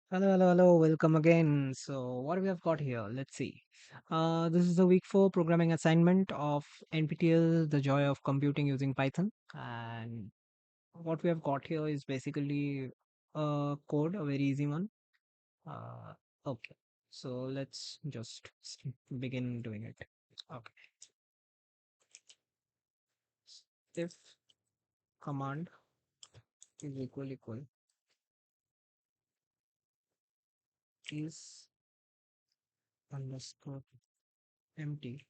Hello, hello, hello. Welcome again. So, what we have got here? Let's see. This is the week 4 programming assignment of NPTEL, The Joy of Computing Using Python. And what we have got here is basically a code, a very easy one. Uh, okay. So, let's just begin doing it. Okay. If command is equal is underscore empty,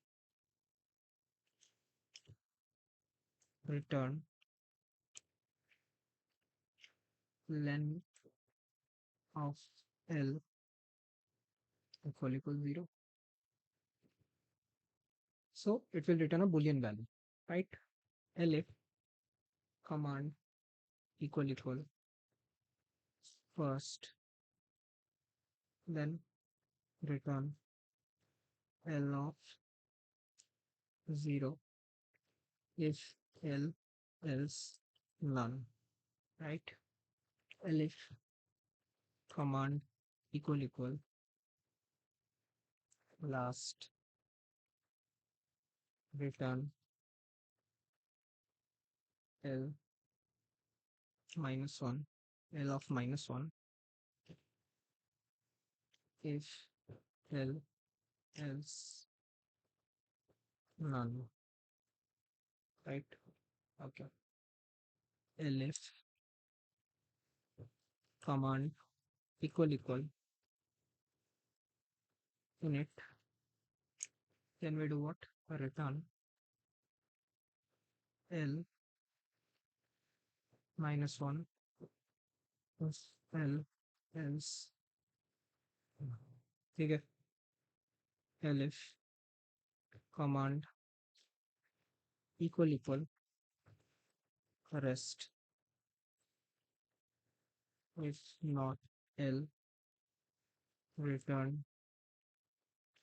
return len of L equal 0. So it will return a boolean value, right? Elif command equal first, then return L of 0 if L else none, right? Elif command equal last, return L minus 1, L of minus 1 if L else none, right? Okay. Elif command equal init, then we do what? Return L minus 1 plus L else, ठीक है? Elif command equal rest if not L, return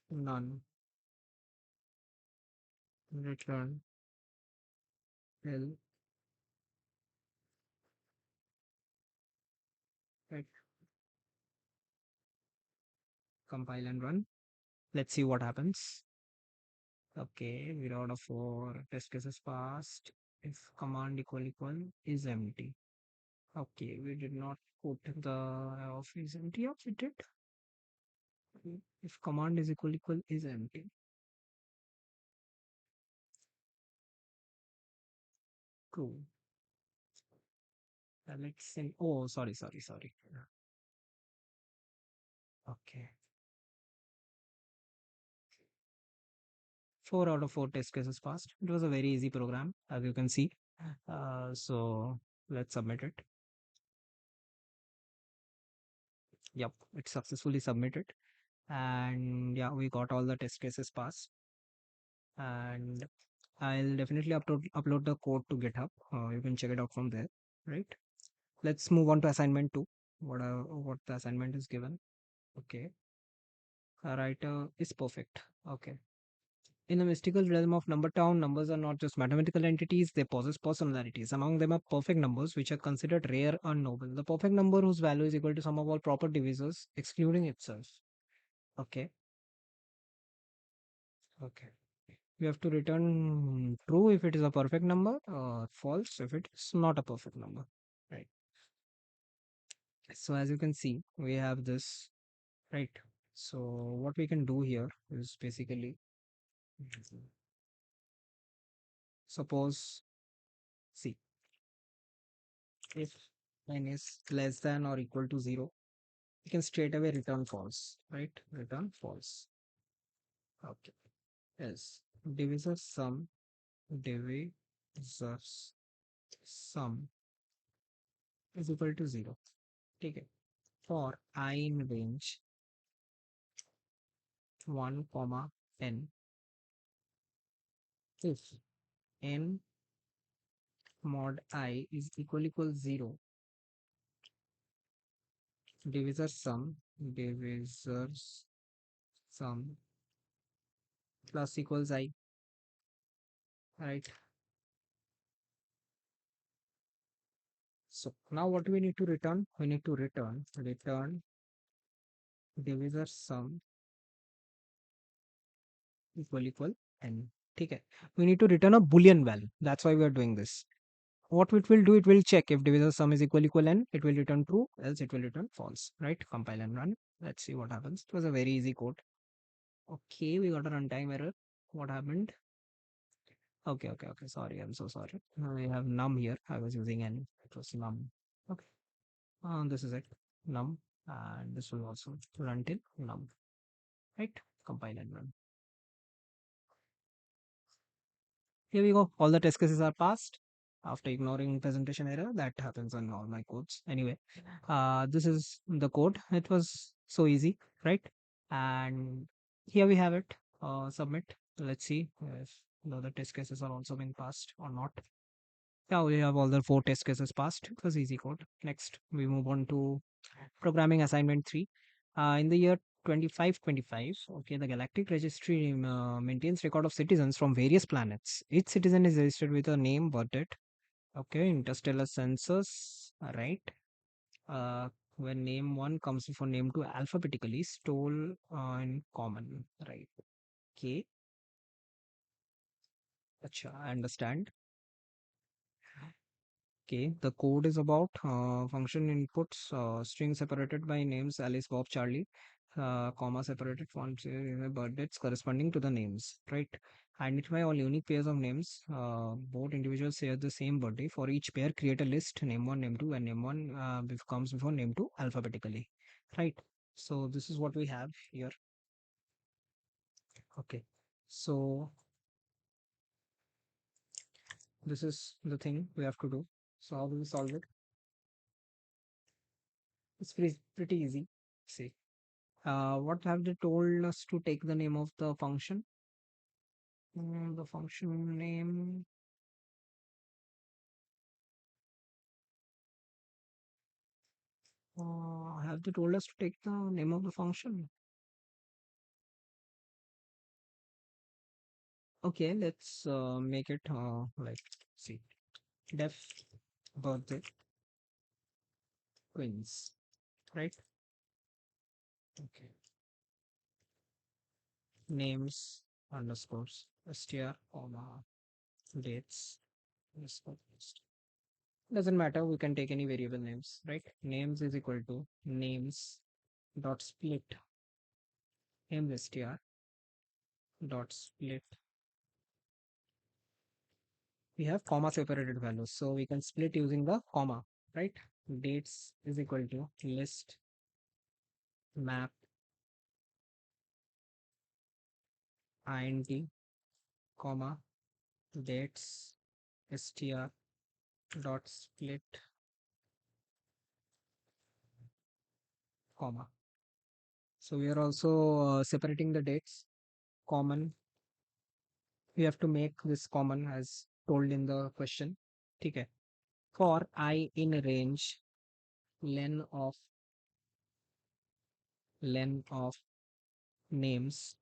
none, return L, right? Compile and run. Let's see what happens. Okay, we got a 4 test cases passed if command equal is empty. Okay, we did not put the of is empty. Yeah, we did. If command is equal is empty. True. Let's say, oh, sorry. Okay. 4 out of 4 test cases passed. It was a very easy program, as you can see. So let's submit it. Yep, it's successfully submitted. And yeah, we got all the test cases passed. And I'll definitely upload the code to GitHub. You can check it out from there, right? Let's move on to assignment 2. What the assignment is given. Okay. A writer is perfect. Okay. In the mystical realm of number town, numbers are not just mathematical entities, they possess personalities. Among them are perfect numbers, which are considered rare and noble. The perfect number whose value is equal to sum of all proper divisors, excluding itself. Okay. Okay. We have to return true if it is a perfect number, or false if it is not a perfect number. Right. So as you can see, we have this, right? So what we can do here is basically, suppose, see, if n is less than or equal to 0, you can straight away return false, right? Return false. Okay. Yes. Divisor sum, divisors sum is equal to 0. Okay. For I in range 1 comma n, if n mod I is equal 0, divisors sum plus equals I, right? So now what do we need to return? We need to return divisor sum equal n. ठीक है, we need to return a boolean value, that's why we are doing this. What it will do, it will check if divisor sum is equal n, it will return true, else it will return false, right? Compile and run. Let's see what happens. It was a very easy code. Okay, we got a runtime error. What happened? Okay, sorry, I'm so sorry. I have num here, I was using n, it was num. Okay, this is it, num, and this will also run till num, right? Compile and run. Here we go. All the test cases are passed after ignoring presentation error. That happens on all my codes. Anyway, this is the code. It was so easy, right? And here we have it. Submit. Let's see if the other test cases are also being passed or not. Yeah, we have all the 4 test cases passed. It was easy code. Next, we move on to programming assignment 3. In the year 2525, okay, the Galactic Registry maintains record of citizens from various planets. Each citizen is registered with a name, birth date. Okay, interstellar census, right? Uh, when name 1 comes before name 2 alphabetically, stole in common, right? Okay, acha, I understand. Okay, the code is about function inputs, string separated by names Alice, Bob, Charlie, comma separated fonts, birth dates corresponding to the names, right? Identify all unique pairs of names. Both individuals share the same birthday. For each pair, create a list, name 1, name 2, and name 1 comes before name 2 alphabetically, right? So this is what we have here. Okay, so this is the thing we have to do. So how do we solve it? It's pretty easy. See. What have they told us to take the name of the function? The function name. Have they told us to take the name of the function? Okay, let's make it like, see, def birthday twins, right? Okay, names underscores str comma dates underscore str. Doesn't matter, we can take any variable names, right? Names is equal to names dot split names str dot split. We have comma separated values, so we can split using the comma, right? Dates is equal to list map int comma dates str dot split comma. So we are also separating the dates common. We have to make this common as told in the question. Okay. For I in range len of names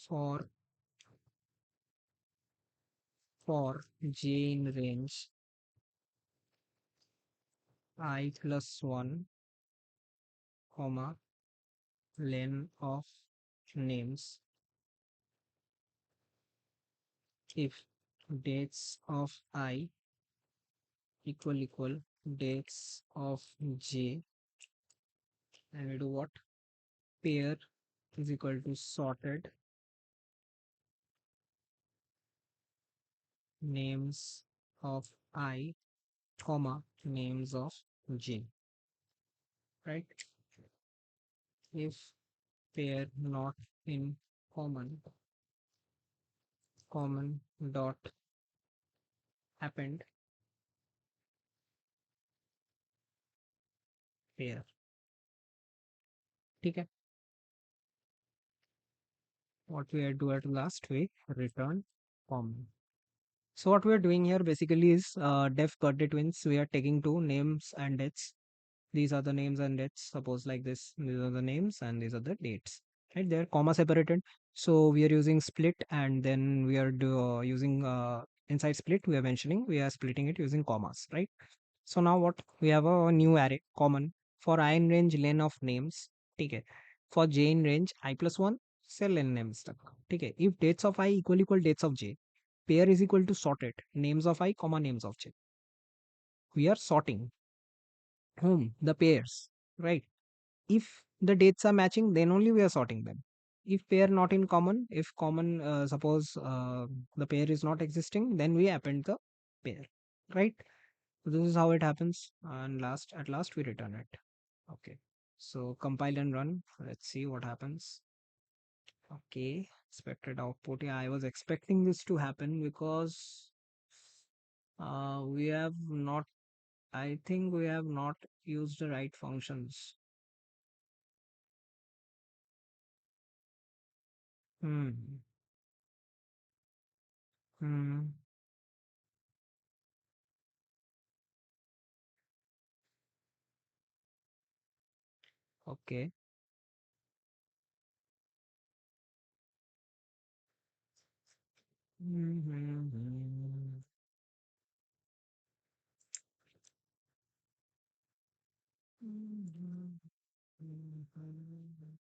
for j in range I plus 1 comma len of names if dates of I equal dates of j, and we do what? Pair is equal to sorted names of I comma names of j, right? If pair not in common dot append pair. ठीक है, what we do at last, we return common. So what we are doing here basically is def birthday twins. We are taking two names and dates. These are the names and dates. Suppose like this. These are the names and these are the dates. Right? They are comma separated. So we are using split, and then we are using inside split. We are mentioning we are splitting it using commas. Right? So now what we have a new array common. For I in range lane of names, ठीक है. For j in range I plus 1 से लेन names तक, ठीक है. If dates of I equal dates of j, pair is equal to sorted names of I comma names of j. We are sorting whom the pairs, right? If the dates are matching, then only we are sorting them. If pair not in common, if common, suppose the pair is not existing, then we append the pair, right? So this is how it happens, and at last we return it. Okay, so compile and run. Let's see what happens. Okay, expected output. Yeah, I was expecting this to happen because we have not. I think we have not used the right functions. Hmm. Hmm. Okay. Mhm. Mhm. Mhm.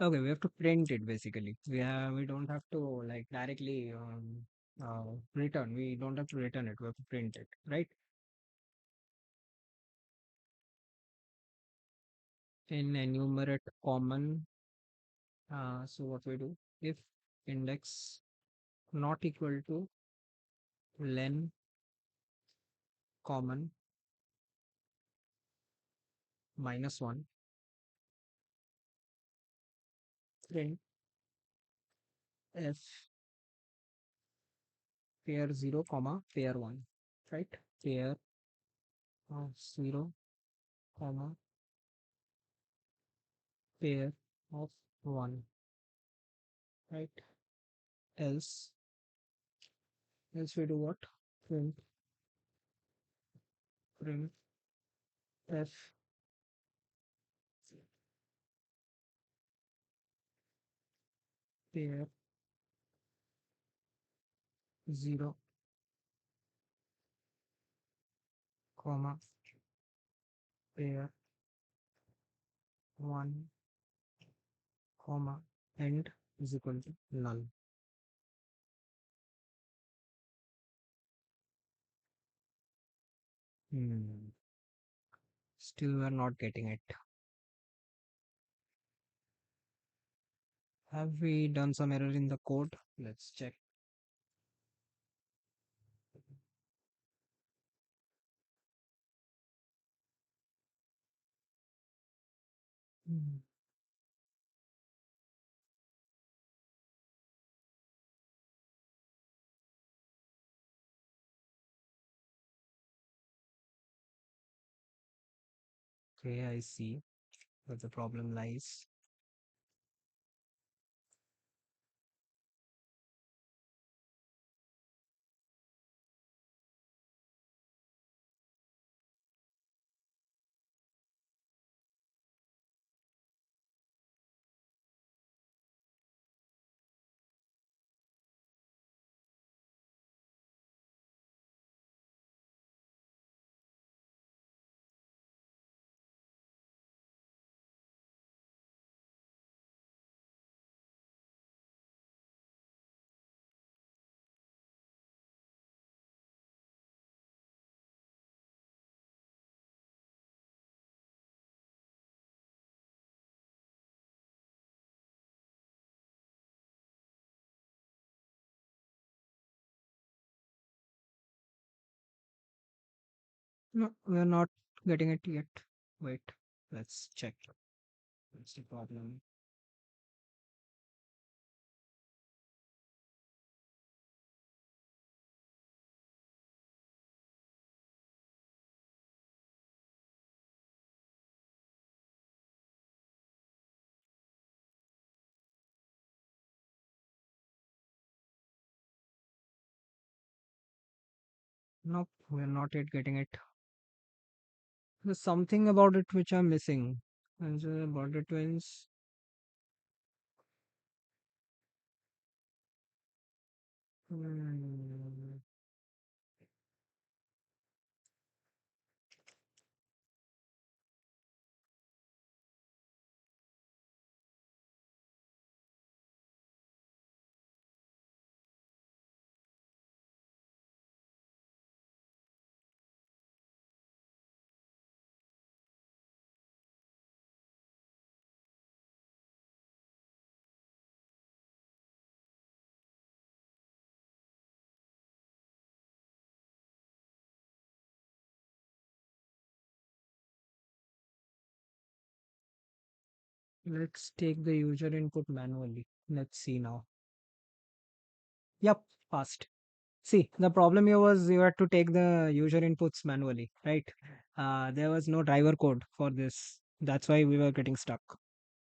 Okay, we have to print it basically. We don't have to like directly return. We don't have to return it. We have to print it, right? In enumerate common. So what we do if index not equal to len common minus one, print f pair zero comma pair one, right? Pair of zero comma pair of one, right? Else we do what? Print f pair zero comma pair one comma end is equal to null. Hmm. Still we are not getting it. Have we done some error in the code? Let's check. Hmm. Okay, I see where the problem lies. No, we are not getting it yet. Wait, let's check. What's the problem? Nope, we are not yet getting it. There's something about it which I'm missing. And about the twins. Hmm. Let's take the user input manually. Let's see now. Yep, fast. See, the problem here was you had to take the user inputs manually, right? There was no driver code for this. That's why we were getting stuck,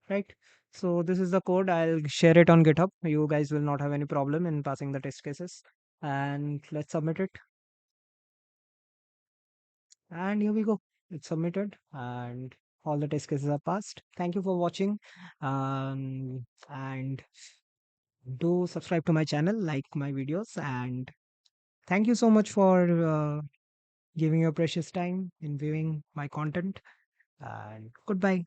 right? So this is the code. I'll share it on GitHub. You guys will not have any problem in passing the test cases. And let's submit it. And here we go. It's submitted and all the test cases are passed. Thank you for watching. And do subscribe to my channel, like my videos, and thank you so much for giving your precious time in viewing my content. And goodbye.